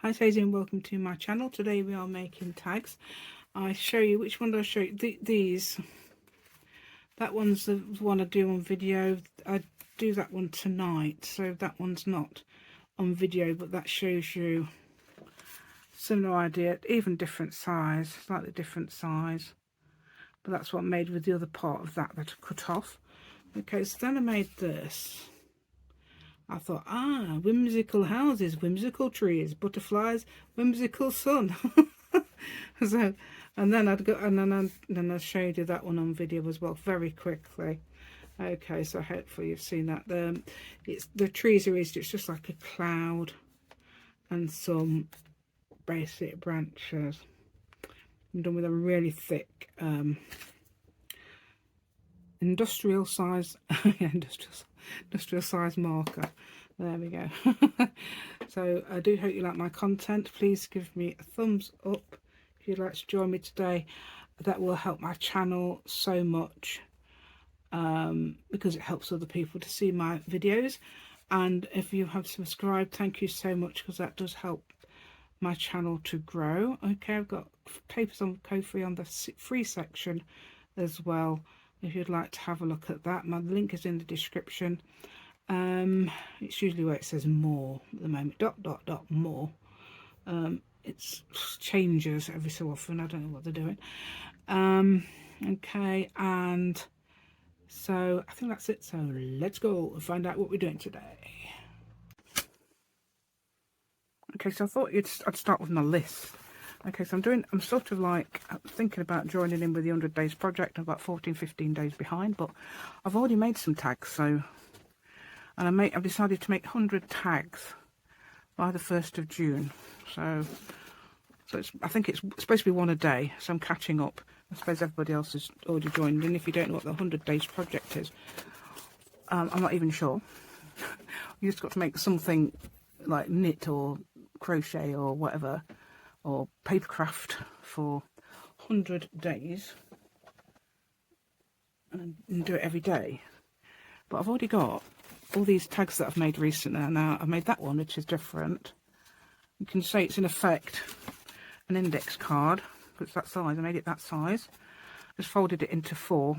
Hi, it's Hazy and welcome to my channel. Today we are making tags. I show you, which one do I show you? These. That one's the one I do on video. I do that one tonight, so that one's not on video, but that shows you similar idea, even different size, slightly different size. But that's what I made with the other part of that I cut off. Okay, so then I made this. I thought, whimsical houses, whimsical trees, butterflies, whimsical sun. So, and then then I showed you that one on video as well, very quickly. Okay, so hopefully you've seen that. The trees are easy. It's just like a cloud and some basic branches. I'm done with a really thick industrial size industrial size marker. There we go. So I do hope you like my content. Please give me a thumbs up if you'd like to join me today. That will help my channel so much, because it helps other people to see my videos. And if you have subscribed, thank you so much, because that does help my channel to grow. Okay, I've got papers on Ko-fi on the free section as well, if you'd like to have a look at that. My link is in the description. It's usually where it says more at the moment, ... more. It changes every so often. I don't know what they're doing. Okay, and so I think that's it. So let's go and find out what we're doing today. Okay, so I thought I'd start with my list. Okay, so I'm sort of like thinking about joining in with the 100 days project. I'm about 14-15 days behind, but I've already made some tags. So, and I've decided to make 100 tags by the 1st of June. So I think it's supposed to be one a day. So I'm catching up. I suppose everybody else has already joined. And if you don't know what the 100 days project is, I'm not even sure. You just got to make something like knit or crochet or whatever, or paper craft for 100 days and do it every day. But I've already got all these tags that I've made recently. Now I've made that one, which is different. You can say it's in effect an index card, but it's that size. I made it that size, just folded it into 4,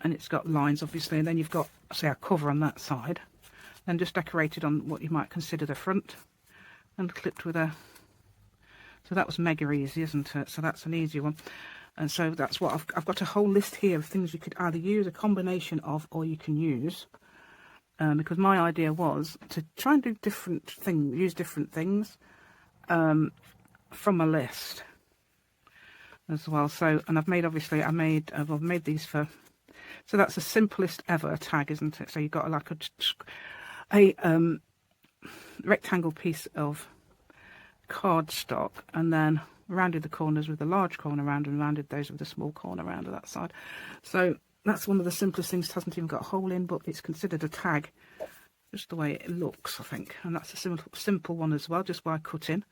and it's got lines obviously, and then you've got, say, a cover on that side, then just decorated on what you might consider the front, and clipped with a, so that was mega easy, isn't it? So that's an easy one. And so that's what I've got a whole list here of things you could either use, a combination of, or you can use, because my idea was to try and do different things, use different things from a list as well. So, and I've made, obviously I've made these for, so that's the simplest ever tag, isn't it? So you've got like a rectangle piece of cardstock, and then rounded the corners with a large corner round, and rounded those with a small corner round of that side. So that's one of the simplest things. It hasn't even got a hole in, but it's considered a tag just the way it looks, I think. And that's a simple one as well, just by cutting.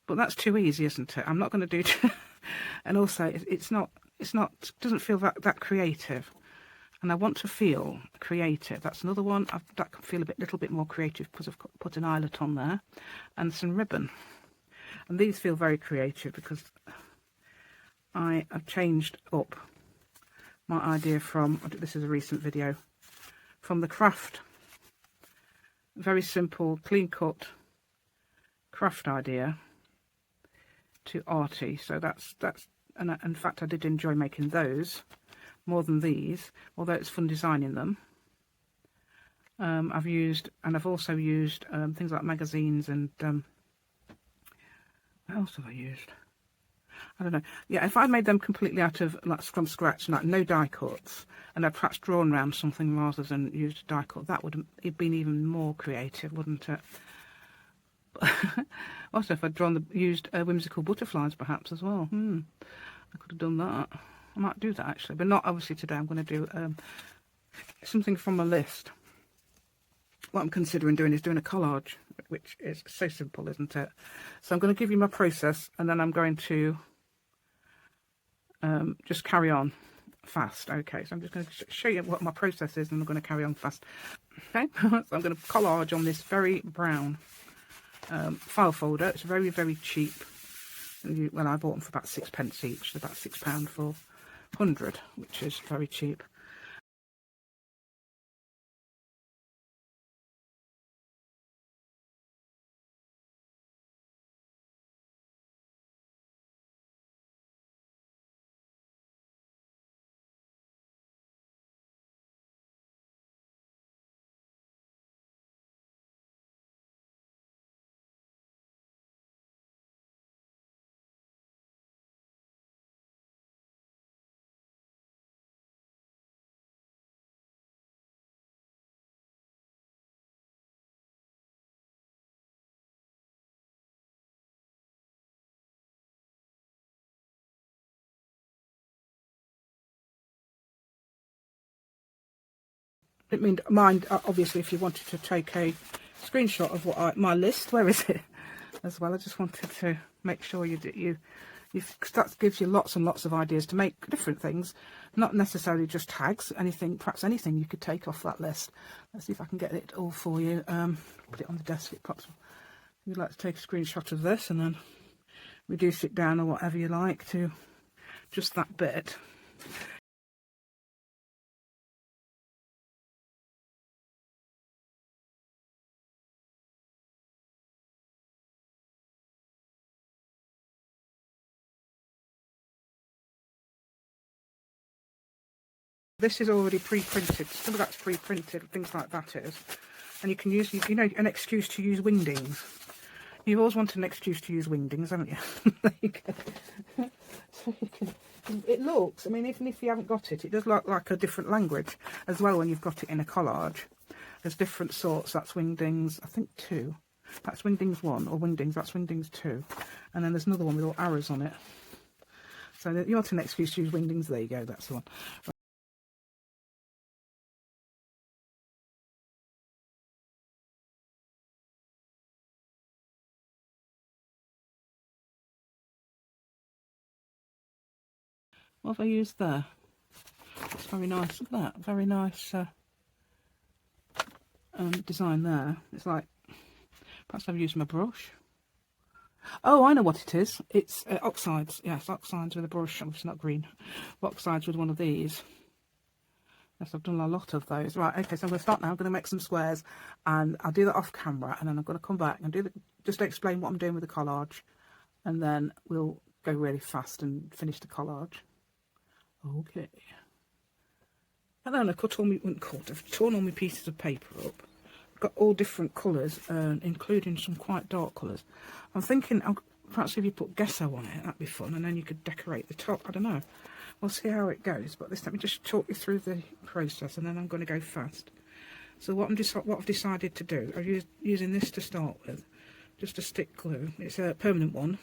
But that's too easy, isn't it? I'm not going to do and also it's not doesn't feel that creative, and I want to feel creative. That's another one that can feel little bit more creative, because I've put an eyelet on there and some ribbon. And these feel very creative because I have changed up my idea from, this is a recent video, from the craft, very simple, clean cut craft idea, to arty. So that's, and in fact I did enjoy making those more than these, although it's fun designing them. I've also used things like magazines and what else have I used? I don't know. Yeah, if I made them completely out of, like, from scratch, like no die cuts, and I'd perhaps drawn around something rather than used a die cut, that would have been even more creative, wouldn't it? Also, if I'd used whimsical butterflies perhaps as well, I could have done that. I might do that actually, but not obviously today. I'm going to do something from a list. What I'm considering doing is doing a collage, which is so simple, isn't it? So I'm going to give you my process, and then I'm going to just carry on fast. Okay, so I'm just going to show you what my process is, and I'm going to carry on fast. Okay, so I'm going to collage on this very brown file folder. It's very, very cheap. Well, I bought them for about 6p each, so about £6 for 100, which is very cheap. I mean, mind, obviously, if you wanted to take a screenshot of what my list, where is it? As well, I just wanted to make sure that gives you lots and lots of ideas to make different things, not necessarily just tags. Perhaps anything you could take off that list. Let's see if I can get it all for you. Put it on the desk. Perhaps you'd like to take a screenshot of this and then reduce it down or whatever you like to just that bit. This is already pre-printed. Some of that's pre-printed, things like that is. And you can use, you know, an excuse to use wingdings. You've always wanted an excuse to use wingdings, haven't you? There you go. So you can, it looks, I mean, even if you haven't got it, it does look like a different language as well when you've got it in a collage. There's different sorts. That's wingdings, I think 2. That's wingdings 1, or wingdings, that's wingdings 2. And then there's another one with all arrows on it. So you want an excuse to use wingdings, there you go, that's the one. What have I used there? It's very nice. Look at that. Very nice design there. It's like, perhaps I've used my brush. Oh, I know what it is. It's oxides. Yes, oxides with a brush. It's not green. Oxides with one of these. Yes, I've done a lot of those. Right, okay, so I'm going to start now. I'm going to make some squares, and I'll do that off camera, and then I'm going to come back and just explain what I'm doing with the collage, and then we'll go really fast and finish the collage. Okay. And then I've torn all my pieces of paper up. I've got all different colours, including some quite dark colours. I'm thinking, perhaps if you put gesso on it, that'd be fun, and then you could decorate the top. I don't know. We'll see how it goes. But let me just talk you through the process, and then I'm going to go fast. So what I've decided to do, I'm using this to start with, just a stick glue. It's a permanent one.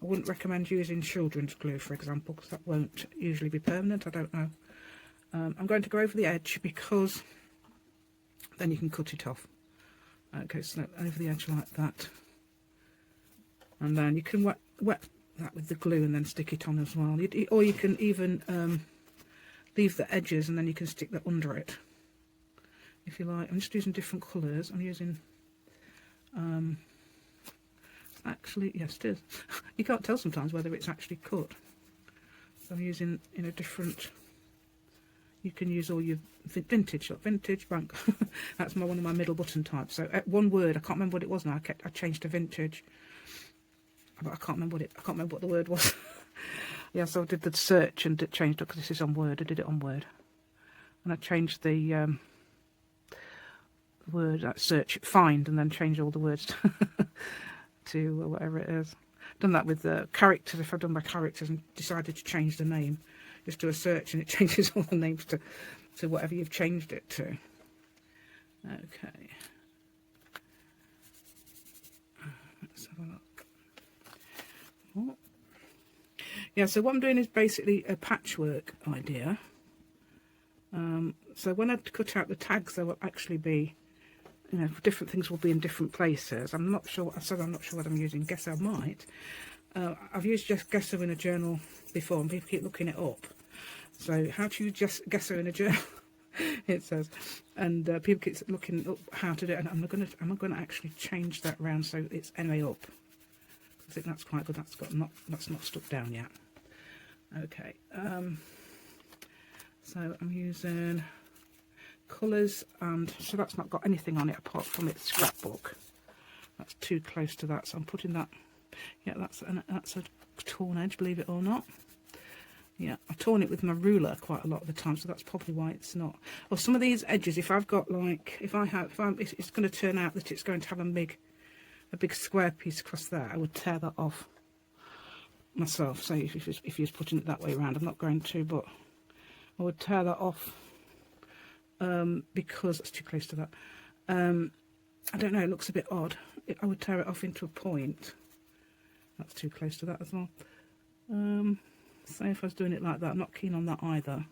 I wouldn't recommend using children's glue, for example, because that won't usually be permanent. I don't know. I'm going to go over the edge because then you can cut it off. Okay, so over the edge like that. And then you can wet that with the glue and then stick it on as well. Or you can even leave the edges and then you can stick that under it, if you like. I'm just using different colours. I'm using... actually, yes, it is. You can't tell sometimes whether it's actually cut. So I'm using, you know, different. You can use all your vintage bank. That's one of my middle button types. So one word, I can't remember what it was now. I changed to vintage, but I can't remember what the word was. Yeah, so I did the search and it changed it because this is on Word. I did it on Word, and I changed the word search find and then changed all the words to whatever it is. Done that with the characters. If I've done my characters and decided to change the name, just do a search and it changes all the names to whatever you've changed it to. Okay. Let's have a look. Oh. Yeah, so what I'm doing is basically a patchwork idea. So when I cut out the tags, there will actually be, you know, different things will be in different places. I'm not sure. I said I'm not sure what I'm using. Guess I might. I've used just gesso in a journal before, and people keep looking it up. So how to use just gesso in a journal? It says, and people keep looking up how to do it, and I'm going to actually change that round so it's NA up. I think that's quite good. That's not stuck down yet. Okay, so I'm using colours, and so that's not got anything on it apart from its scrapbook. That's too close to that, so I'm putting that. Yeah, that's a torn edge, believe it or not. Yeah, I've torn it with my ruler quite a lot of the time, so that's probably why it's not. Or some of these edges, if I've got like, it's going to turn out that it's going to have a big square piece across there, I would tear that off myself. So if you're putting it that way around, I'm not going to, but I would tear that off because it's too close to that. I don't know, it looks a bit odd. I would tear it off into a point. That's too close to that as well. So if I was doing it like that, I'm not keen on that either.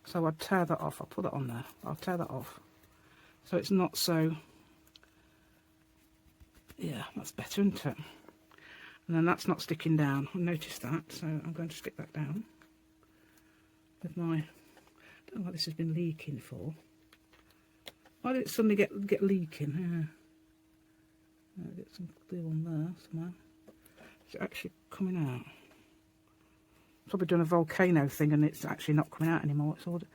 So I'd tear that off. I'll put that on there. I'll tear that off. So it's not so... Yeah, that's better, isn't it? And then that's not sticking down. I noticed that, so I'm going to stick that down with my... I don't know what this has been leaking for. Why did it suddenly get leaking? Yeah. I'll get some glue on there somehow. Is it actually coming out? Probably done a volcano thing and it's actually not coming out anymore. It's all the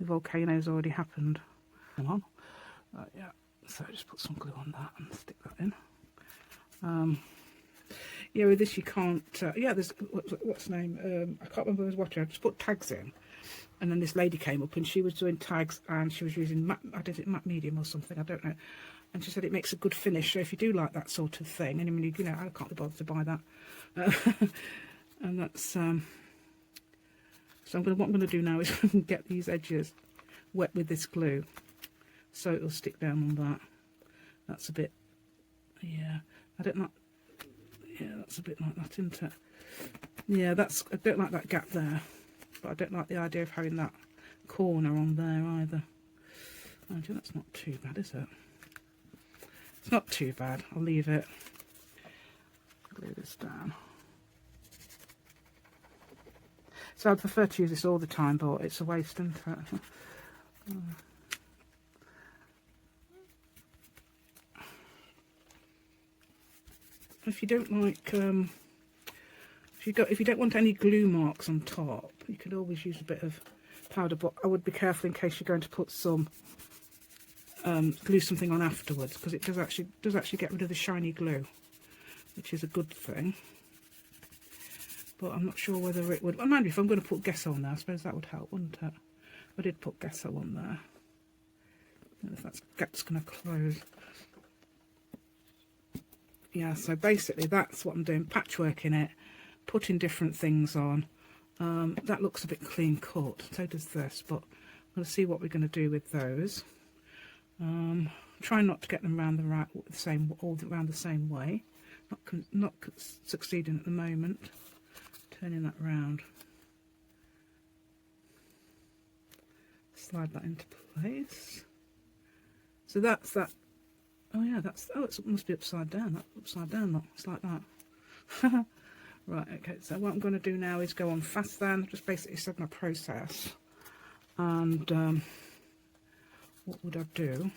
volcano's already happened. Come on. Yeah. So just put some glue on that and stick that in. Yeah, with this you can't. Yeah, there's what's the name? I can't remember who I was watching. I just put tags in, and then this lady came up and she was doing tags and she was using matte medium or something. I don't know. And she said it makes a good finish. So if you do like that sort of thing, and I mean, you know, I can't be bothered to buy that. And that's so what I'm going to do now is get these edges wet with this glue, so it'll stick down on that. That's a bit, yeah. I don't know. Yeah, that's a bit like that, isn't it? Yeah, I don't like that gap there, but I don't like the idea of having that corner on there either. Actually, that's not too bad, is it? It's not too bad. I'll leave it. Glue this down. So I'd prefer to use this all the time, but it's a waste, isn't it? If you don't like, if you don't want any glue marks on top, you could always use a bit of powder. But I would be careful in case you're going to put some glue something on afterwards, because it does actually get rid of the shiny glue, which is a good thing. But I'm not sure whether it would. Well, mind you, if I'm going to put gesso on there, I suppose that would help, wouldn't it? I did put gesso on there. I don't know if that's going to close. Yeah, so basically that's what I'm doing, patchworking it, putting different things on. That looks a bit clean cut, so does this, but we'll see what we're going to do with those. Try not to get them around all around the same way. Not succeeding at the moment. Turning that round. Slide that into place. So that's that. Oh yeah, it must be upside down. That's upside down, look. It's like that. Right, okay, so what I'm going to do now is go on fast then. Just basically said my process. And what would I do?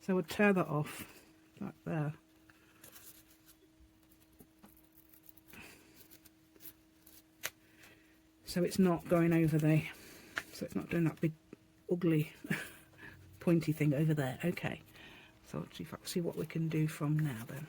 So I would tear that off, like there. So it's not going over there. So it's not doing that big, ugly, pointy thing over there. Okay. So let's see what we can do from now then.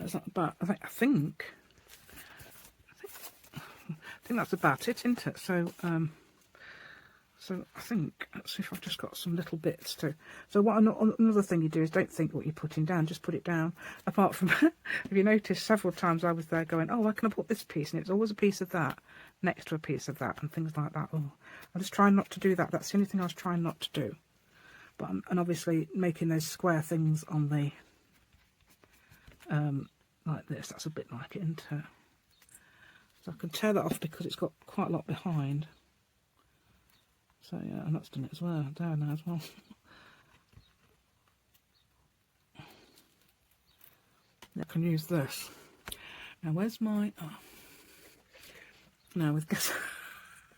That's not bad. I think that's about it, isn't it? So so I think, let's see if I've just got some little bits too. So what another thing you do is don't think what you're putting down, just put it down. Apart from, if you notice, several times I was there going, oh, where can I put this piece? And it's always a piece of that next to a piece of that and things like that. Oh, I just try not to do that. That's the only thing I was trying not to do. But and obviously making those square things on the like this, that's a bit like it, isn't it? So I can tear that off because it's got quite a lot behind. So yeah, and that's done it as well, down there as well. I can use this. Now where's my, oh. No, with gesso,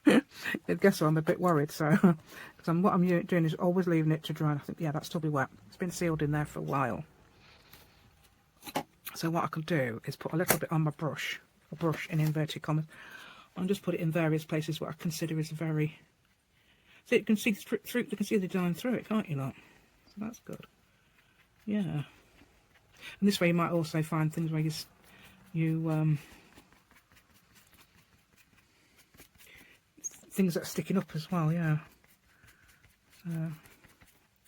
with gesso I'm a bit worried, so, because what I'm doing is always leaving it to dry. And I think, yeah, that's still be wet. It's been sealed in there for a while. So what I can do is put a little bit on my brush, a brush in inverted commas, and just put it in various places what I consider is very, so you can see through, you can see the design through it, can't you, lot? So that's good. Yeah. And this way you might also find things where you things that are sticking up as well, yeah. So I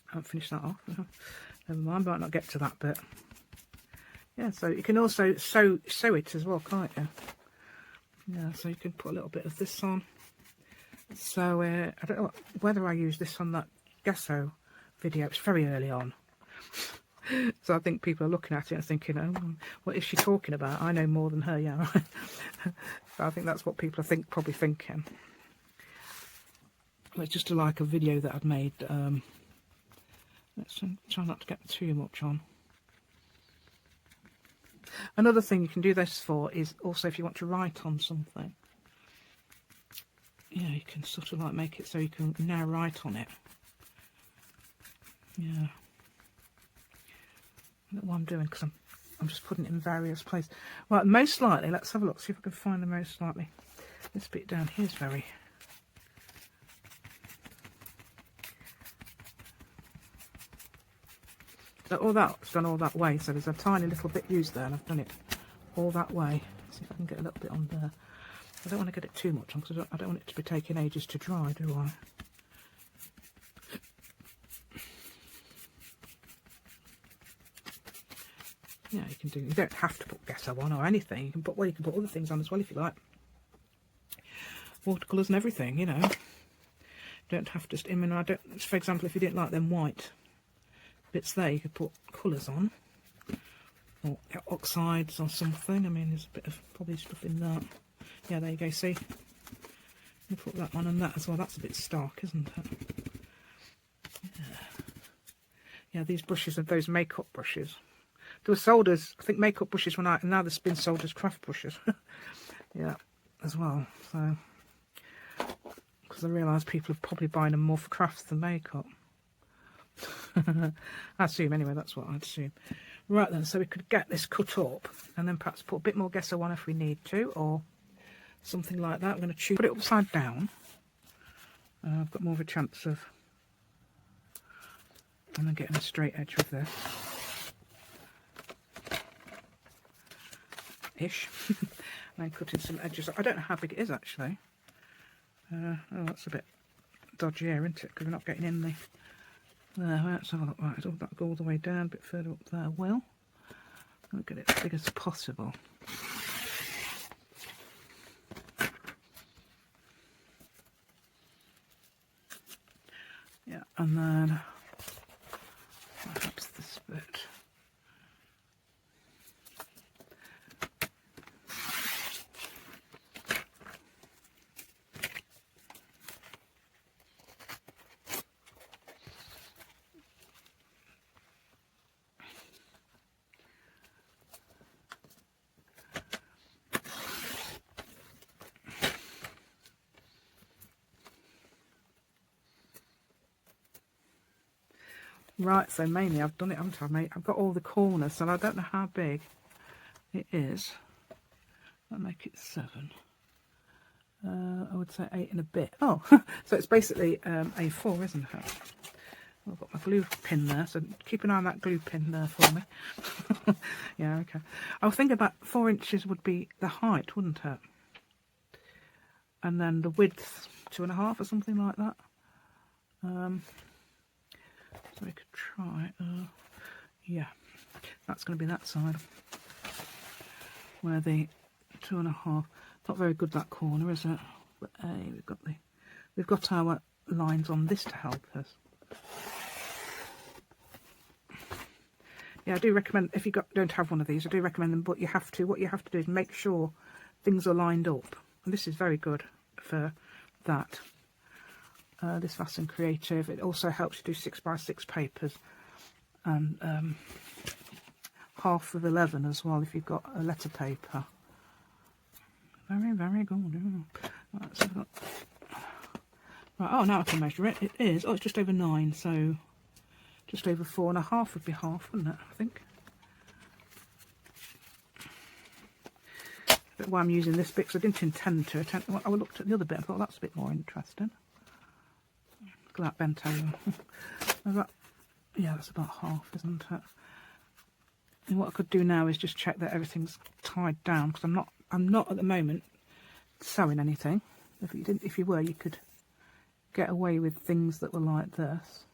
haven't finished that off. Never mind, might not get to that bit. Yeah, so you can also sew it as well, can't you? Yeah, so you can put a little bit of this on. So I don't know whether I used this on that gesso video. It's very early on. So I think people are looking at it and thinking, oh, what is she talking about? I know more than her, yeah. So I think that's what people are probably thinking. It's just like a video that I've made. Let's try not to get too much on. Another thing you can do this for is also if you want to write on something. Yeah, you can sort of like make it so you can now write on it. Yeah. I don't know what I'm doing because I'm just putting it in various places. Right, most likely, let's have a look, see if I can find the most likely. This bit down here is very... So all that's done all that way, so there's a tiny little bit used there and I've done it all that way. Let's see if I can get a little bit on there. I don't want to get it too much on because I don't want it to be taking ages to dry, do I? Yeah, you don't have to put gesso on or anything. You can put other things on as well if you like. Watercolours and everything, you know. You don't have to, I mean, for example, if you didn't like them white bits there, you could put colours on. Or oxides or something. I mean, there's a bit of probably stuff in that. Yeah, there you go, see? You put that one and that as well. That's a bit stark, isn't it? Yeah, yeah, these brushes are those makeup brushes. There were sold as, I think, makeup brushes when and now they've been sold as craft brushes. Yeah, as well. So, because I realise people are probably buying them more for crafts than makeup. I assume, anyway, that's what I'd assume. Right then, so we could get this cut up and then perhaps put a bit more gesso on if we need to, or something like that. I'm going to put it upside down. I've got more of a chance of and then getting a straight edge with this. Ish. And then cutting some edges. I don't know how big it is actually. Oh, that's a bit dodgy here, isn't it? Because we're not getting in the... There, let's have a look. Right, that'll go all the way down, a bit further up there. Well, I'll get it as big as possible. Yeah, and then perhaps this bit. Right, so mainly I've done it, haven't I, mate? I've got all the corners, so I don't know how big it is. I'll make it 7. I would say 8 and a bit. Oh, so it's basically A4, isn't it? I've got my glue pin there, so keep an eye on that glue pin there for me. Yeah, okay. I was thinking about 4 inches would be the height, wouldn't it? And then the width 2.5 or something like that. So we could try. Yeah, that's going to be that side where the 2.5. Not very good, that corner, is it? But hey, we've got our lines on this to help us. Yeah, I do recommend, if you don't have one of these, I do recommend them, but you have to, what you have to do is make sure things are lined up. And this is very good for that. This Fasten Creative, it also helps you do 6x6 papers. And half of 11 as well, if you've got a letter paper. Very, very good. Right, so right, oh, now I can measure it. It is, it's just over 9, so just over 4.5 would be half, wouldn't it, I think. But why I'm using this bit, because I didn't intend to. I looked at the other bit and thought that's a bit more interesting. Look at that bent over. Yeah, that's about half, isn't it? And what I could do now is just check that everything's tied down, because I'm not at the moment sewing anything. If you were, you could get away with things that were like this,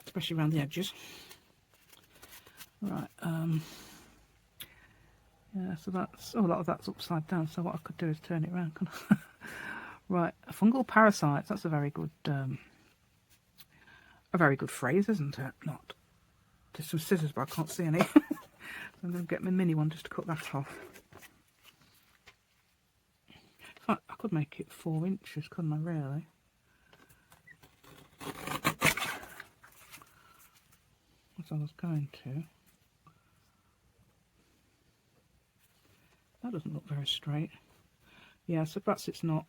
especially around the edges. Right. Yeah, so that's a lot of that's upside down. So what I could do is turn it around. Right, fungal parasites. That's a very good phrase, isn't it? Not. There's some scissors, but I can't see any. So I'm going to get my mini one just to cut that off. In fact, I could make it 4 inches, couldn't I, really? That's what I was going to. That doesn't look very straight. Yeah, so perhaps it's not.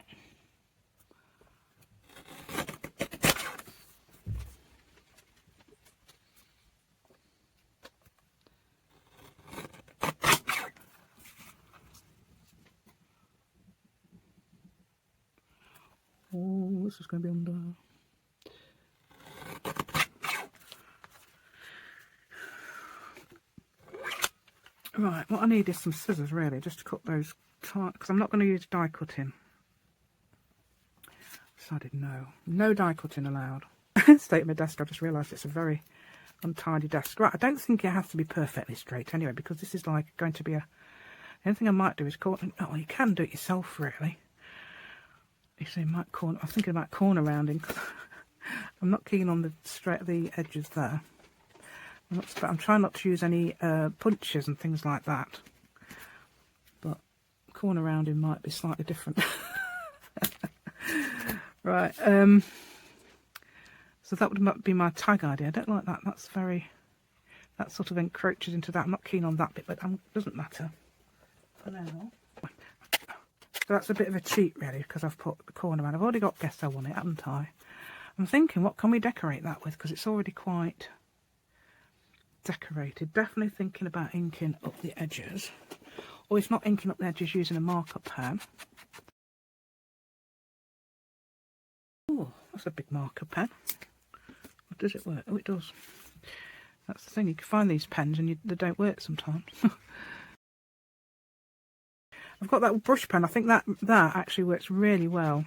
Oh, this is going to be under. Right, what I need is some scissors, really, just to cut those tight, because I'm not going to use die cutting. Decided no die cutting allowed. State of my desk, I just realised it's a very untidy desk. Right, I don't think it has to be perfectly straight anyway, because this is like going to be a. The only thing I might do is corner. Oh, you can do it yourself, really. You see, I'm thinking about corner rounding. I'm not keen on the edges there. I'm trying not to use any punches and things like that. But corner rounding might be slightly different. Right. So that would be my tag idea. I don't like that. That sort of encroaches into that. I'm not keen on that bit, but it doesn't matter for now. So that's a bit of a cheat, really, because I've put the corner around. I've already got Guess I Want It, haven't I? I'm thinking, what can we decorate that with? Because it's already quite decorated. Definitely thinking about inking up the edges. Or if not inking up the edges, using a marker pen. Oh, that's a big marker pen. Does it work? Oh, it does. That's the thing. You can find these pens and they don't work sometimes. I've got that brush pen. I think that actually works really well.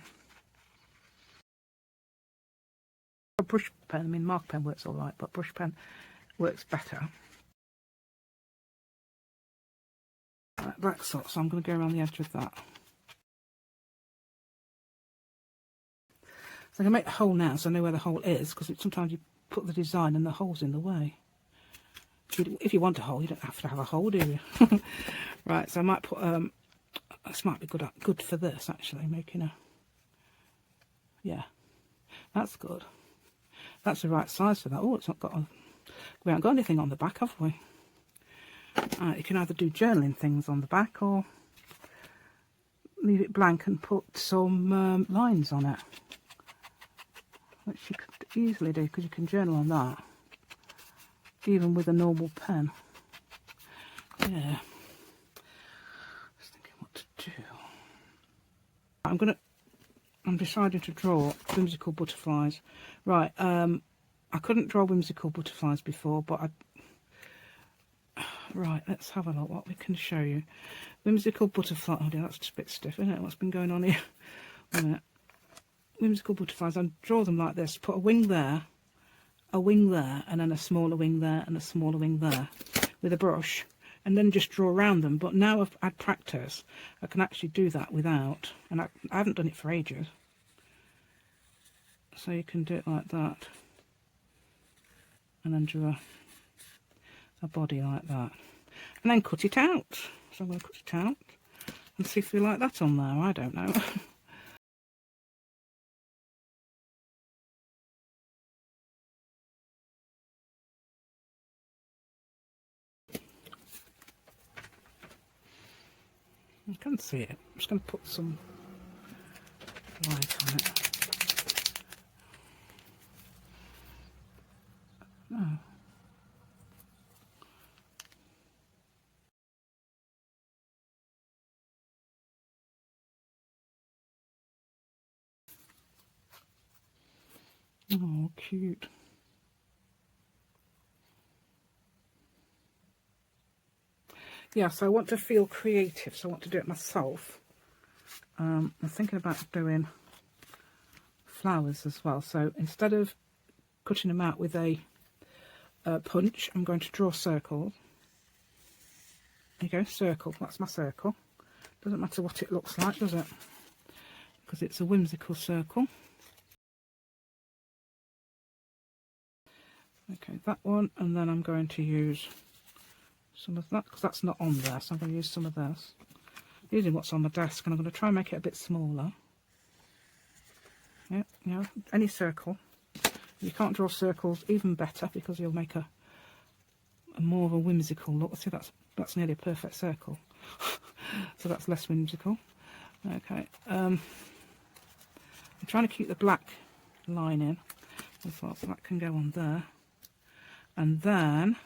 A brush pen, I mean marker pen works all right, but brush pen works better. Like black sort, so I'm going to go around the edge with that. So I'm going to make the hole now so I know where the hole is, because sometimes you put the design and the hole's in the way. If you want a hole, you don't have to have a hole, do you? Right, so I might put this might be good for this, actually, making a. Yeah, that's good. That's the right size for that. Oh, it's not got. We haven't got anything on the back, have we? You can either do journaling things on the back or leave it blank and put some lines on it, which you could easily do because you can journal on that, even with a normal pen. Yeah. Just thinking what to do. I'm deciding to draw whimsical butterflies. Right. I couldn't draw whimsical butterflies before, but right, let's have a look what we can show you. Whimsical butterfly. Oh dear, that's just a bit stiff, isn't it? What's been going on here? Wait a minute. Whimsical butterflies, I draw them like this. Put a wing there, and then a smaller wing there, and a smaller wing there with a brush, and then just draw around them. But now I've had practice, I can actually do that without, and I haven't done it for ages. So you can do it like that, and then draw a body like that, and then cut it out. So I'm going to cut it out and see if we like that on there. I don't know. You can see it. I'm just going to put some light on it. Oh. Oh, cute. Yeah, so I want to feel creative, so I want to do it myself. I'm thinking about doing flowers as well. So instead of cutting them out with a punch, I'm going to draw circles. There you go, circle. That's my circle. Doesn't matter what it looks like, does it? Because it's a whimsical circle. Okay, that one, and then I'm going to use some of that because that's not on there, so I'm going to use some of this. Using what's on my desk, and I'm going to try and make it a bit smaller. Yeah, you know, any circle. If you can't draw circles, even better, because you'll make a more of a whimsical look. See, that's nearly a perfect circle. So that's less whimsical. Okay, I'm trying to keep the black line in as well, so that can go on there. And then,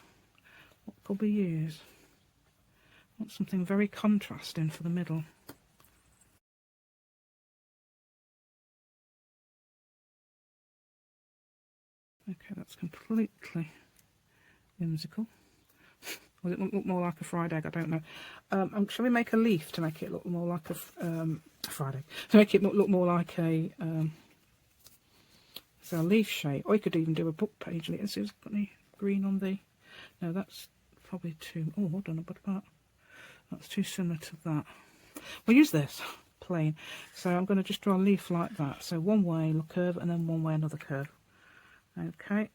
what could we use? I want something very contrasting for the middle. Okay, that's completely whimsical. Will it look more like a fried egg? I don't know. Shall we make a leaf to make it look more like a fried egg? To make it look more like a so a leaf shape. Or you could even do a book page. Let's see if it's got any green on the... No, that's probably too... Oh, hold on, what about... That's too similar to that. We'll use this, plain. So I'm going to just draw a leaf like that. So one way, a curve, and then one way, another curve. Okay.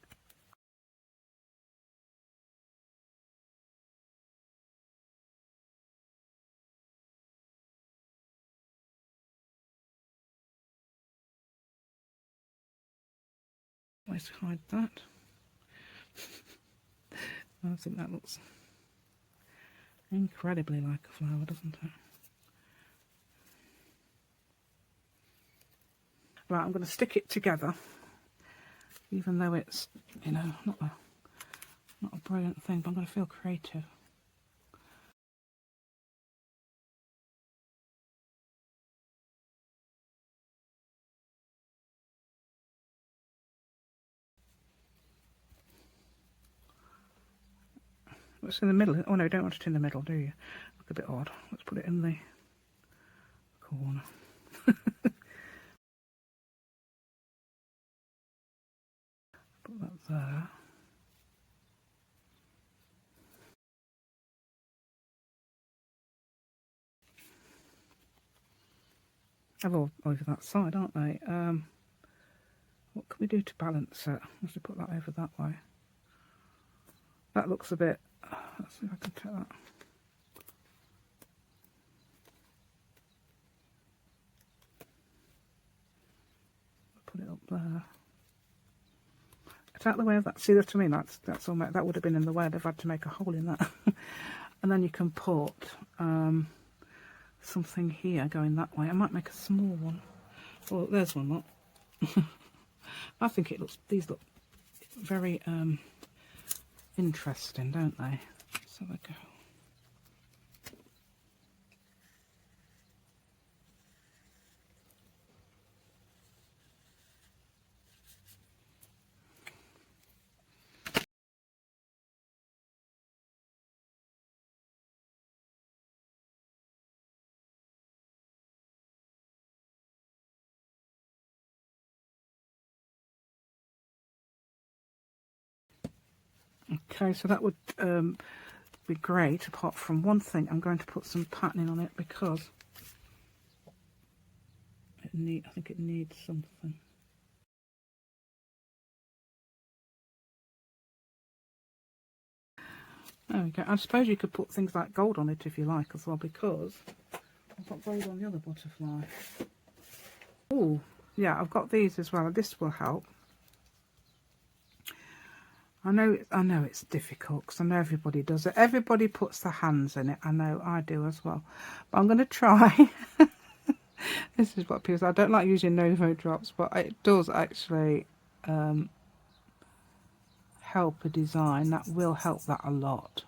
Let's hide that. I think that looks incredibly like a flower, doesn't it? Right, I'm going to stick it together, even though it's, you know, not a brilliant thing, but I'm going to feel creative. What's in the middle? Oh no, you don't want it in the middle, do you? Look a bit odd. Let's put it in the corner. Put that there. They're all over that side, aren't they? What can we do to balance it? Let's put that over that way. That looks a bit... Let's see if I can take that. Put it up there. It's out the way of that. See what I mean? That's all. That would have been in the way. I'd have had to make a hole in that. And then you can put something here going that way. I might make a small one. Oh, there's one. Look. I think it looks. These look very interesting, don't they? So they go. Okay, so that would be great, apart from one thing. I'm going to put some patterning on it because I think it needs something. There we go. I suppose you could put things like gold on it if you like as well, because I've got gold on the other butterfly. Oh, yeah, I've got these as well. This will help. I know it's difficult because I know everybody does it. Everybody puts their hands in it. I know I do as well. But I'm going to try. This is what people say. I don't like using Novo drops, but it does actually help a design. That will help that a lot.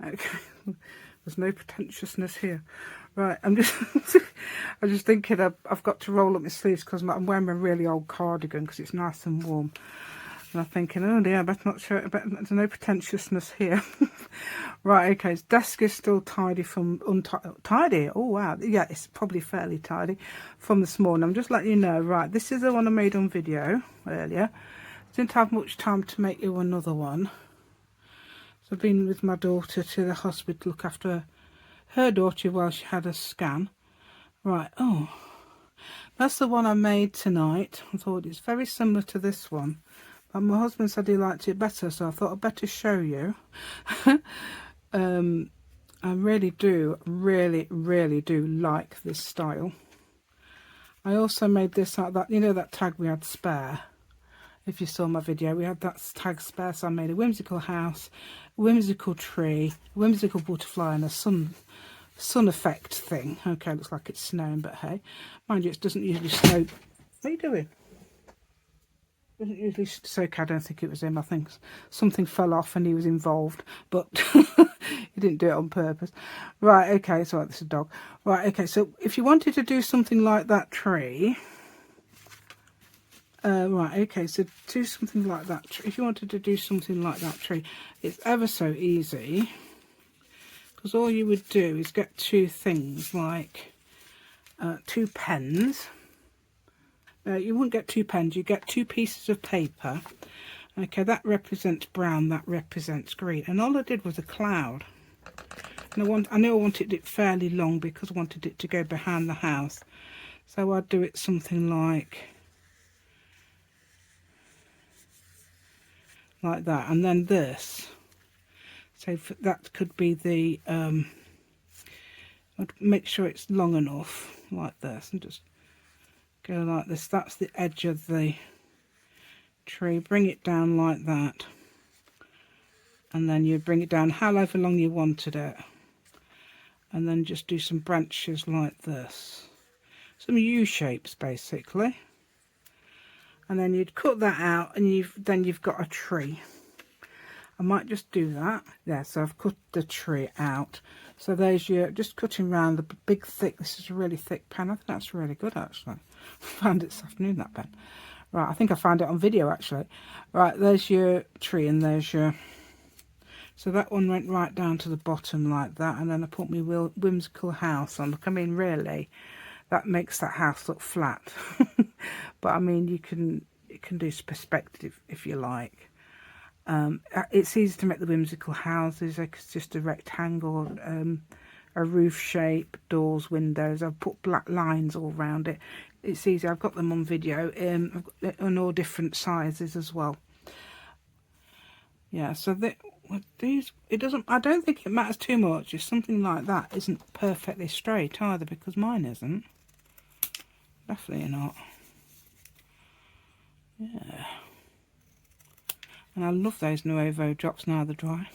Okay. There's no pretentiousness here. Right, I'm just I'm just thinking I've got to roll up my sleeves because I'm wearing a really old cardigan because it's nice and warm. And I'm thinking, oh dear, I better not show it. There's no pretentiousness here. Right, okay, his desk is still tidy from tidy. Oh wow, yeah, it's probably fairly tidy from this morning. I'm just letting you know. Right, this is the one I made on video earlier. Didn't have much time to make you another one. So I've been with my daughter to the hospital to look after her daughter while she had a scan. Right, oh, that's the one I made tonight. I thought it's very similar to this one, but my husband said he liked it better, so I thought I'd better show you. I really do like this style. I also made this out of that, you know, that tag we had spare. If you saw my video, we had that tag spare, so I made a whimsical house, a whimsical tree, a whimsical butterfly, and a sun effect thing. Okay, looks like it's snowing, but hey, mind you, it doesn't usually snow. What are you doing? Usually it's okay, I don't think it was him. I think something fell off and he was involved, but he didn't do it on purpose. Right, okay, so this is a dog. Right, okay, so if you wanted to do something like that tree, right, okay, so do something like that. If you wanted to do something like that tree, it's ever so easy, because all you would do is get two things, like 2 pens. You wouldn't get 2 pens, you get 2 pieces of paper. Okay, that represents brown, that represents green. And all I did was a cloud. And I knew I wanted it fairly long because I wanted it to go behind the house. So I'd do it something like that. And then this. So that could be the, I'd make sure it's long enough, like this. And just go like this. That's the edge of the tree. Bring it down like that. And then you bring it down however long you wanted it. And then just do some branches like this. Some U shapes basically. And then you'd cut that out and then you've got a tree. I might just do that. Yeah, so I've cut the tree out. So there's your, just cutting around the big thick, this is a really thick pen. I think that's really good actually. I found it this afternoon, that pen. Right, I think I found it on video actually. Right, there's your tree and there's your, so that one went right down to the bottom like that. And then I put my whimsical house on. Look, I mean really, that makes that house look flat. But I mean, you can do perspective if you like. It's easy to make the whimsical houses. Like it's just a rectangle, a roof shape, doors, windows. I've put black lines all around it. It's easy. I've got them on video, I've got on all different sizes as well. Yeah, so these, it doesn't, I don't think it matters too much if something like that isn't perfectly straight either, because mine isn't. Definitely not. Yeah. And I love those Nuovo drops now they're dry.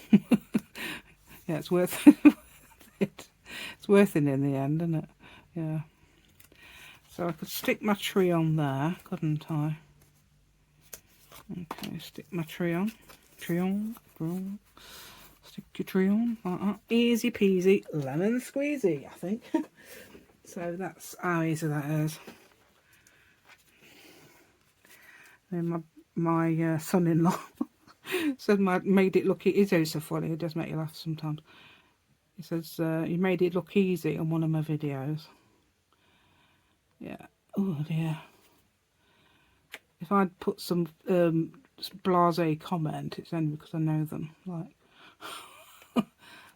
Yeah, it's worth it. It's worth it in the end, isn't it? Yeah. So I could stick my tree on there, couldn't I? Okay, stick my tree on. Tree on. Stick your tree on. Easy peasy, lemon squeezy, I think. So that's how easy that is. Then my son-in-law said made it look, it is so funny, it does make you laugh sometimes. He says, you made it look easy on one of my videos. Yeah. Oh dear. If I'd put some blasé comment, it's only because I know them, like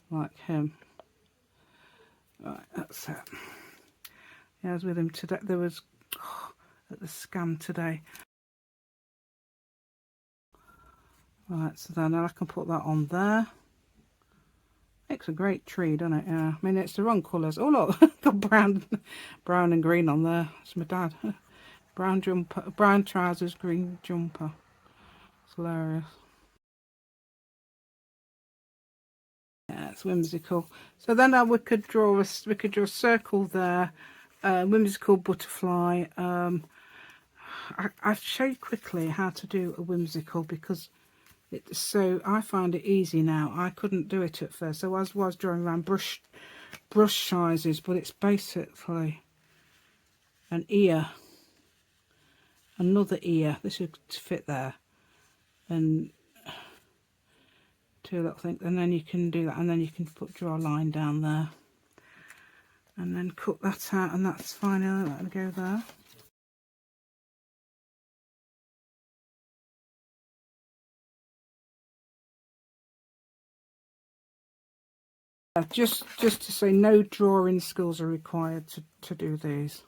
like him. Right, that's it. Yeah, I was with him today. There was at the scam today. Right, so then I can put that on there. Makes a great tree, doesn't it? Yeah. I mean, it's the wrong colours. Oh look, got brown and green on there. It's my dad. Brown jumper, brown trousers, green jumper. It's hilarious. Yeah, it's whimsical. So then we could draw a circle there. Whimsical butterfly. I'll show you quickly how to do a whimsical because so I find it easy now. I couldn't do it at first, so I was drawing around brush sizes, but it's basically an ear, another ear. This would fit there, and 2 little things, and then you can do that, and then you can draw a line down there, and then cut that out, and that's fine. Let me go there. Just to say, no drawing skills are required to do these.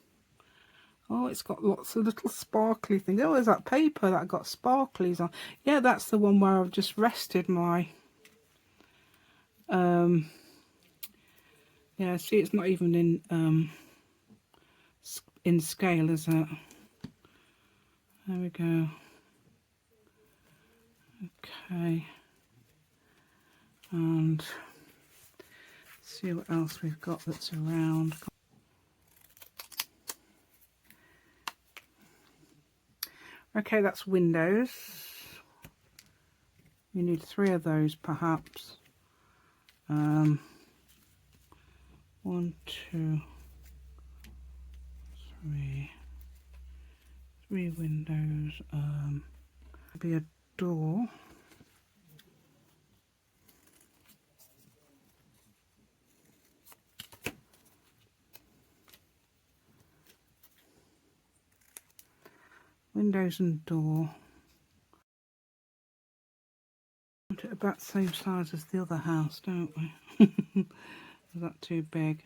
Oh, it's got lots of little sparkly things. Oh, there's that paper that got sparklies on. Yeah, that's the one where I've just rested my yeah, see, it's not even in scale, is it? There we go. Okay, and see what else we've got that's around. Okay, that's windows. You need 3 of those perhaps. 1, 2, 3. 3 windows. Be a door. Windows and door. Want it about the same size as the other house, don't we? Is that too big?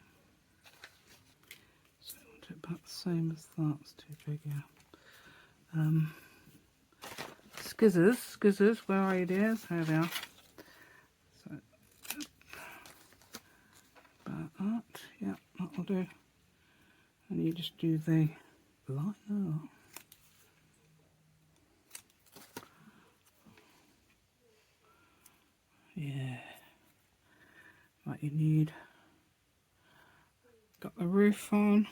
So I want it about the same as that. It's too big, yeah. Skizzers, where are you, dears? There they are. So about that, yeah, that'll do. And you just do the line up. Yeah. What you need. Got the roof on.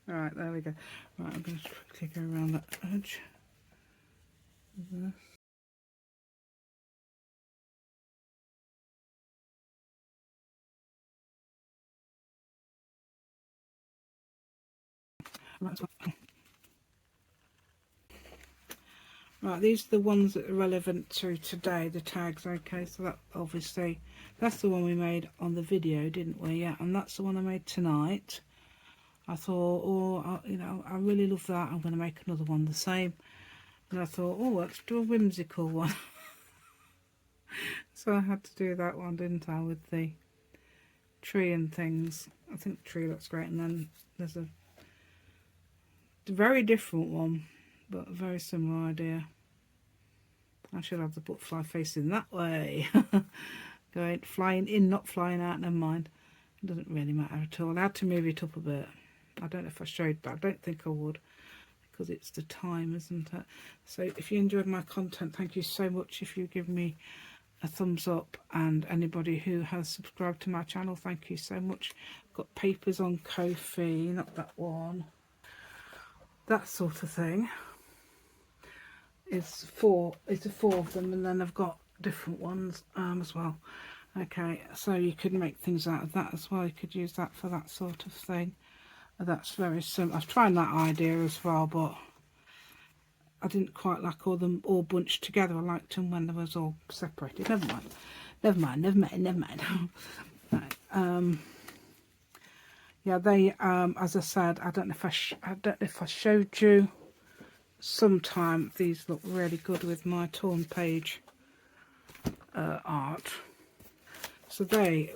Alright, there we go. Right, I'm going to quickly go around that edge. This. Right, these are the ones that are relevant to today, the tags. Okay, so that obviously, that's the one we made on the video, didn't we? Yeah, and that's the one I made tonight. I thought, oh, you know, I really love that. I'm going to make another one the same. And I thought, oh, let's do a whimsical one. So I had to do that one, didn't I, with the tree and things. I think the tree looks great. And then there's a very different one, but a very similar idea. I should have the butterfly facing that way. Going, flying in, not flying out, never mind. It doesn't really matter at all. I had to move it up a bit. I don't know if I showed that. I don't think I would, because it's the time, isn't it? So if you enjoyed my content, thank you so much. If you give me a thumbs up, and anybody who has subscribed to my channel, thank you so much. I've got papers on Ko-fi, not that one. That sort of thing. It's four of them, and then I've got different ones as well. Okay, so you could make things out of that as well. You could use that for that sort of thing. That's very simple. I've tried that idea as well, but I didn't quite like all them all bunched together. I liked them when they was all separated. Never mind. Never mind. Never mind. Never mind. Right, yeah, they as I said, I don't know if I showed you. Sometime these look really good with my torn page art. So they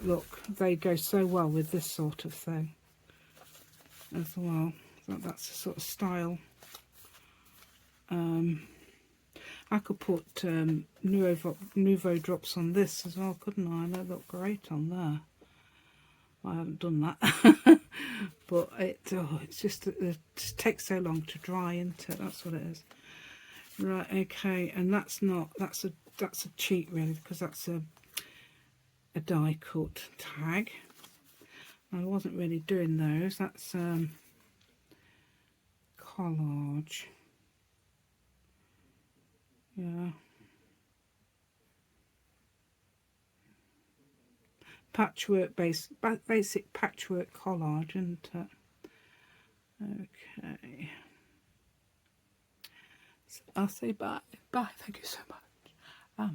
go so well with this sort of thing as well. So that's the sort of style. I could put Nouveau drops on this as well, couldn't I? They look great on there. I haven't done that. But it's just it just takes so long to dry, isn't it? That's what it is. Right, okay, and that's a cheat really, because that's a die cut tag. I wasn't really doing those. That's collage. Yeah. Patchwork basic patchwork collage, isn't it? Okay. So I'll say bye. Bye. Thank you so much.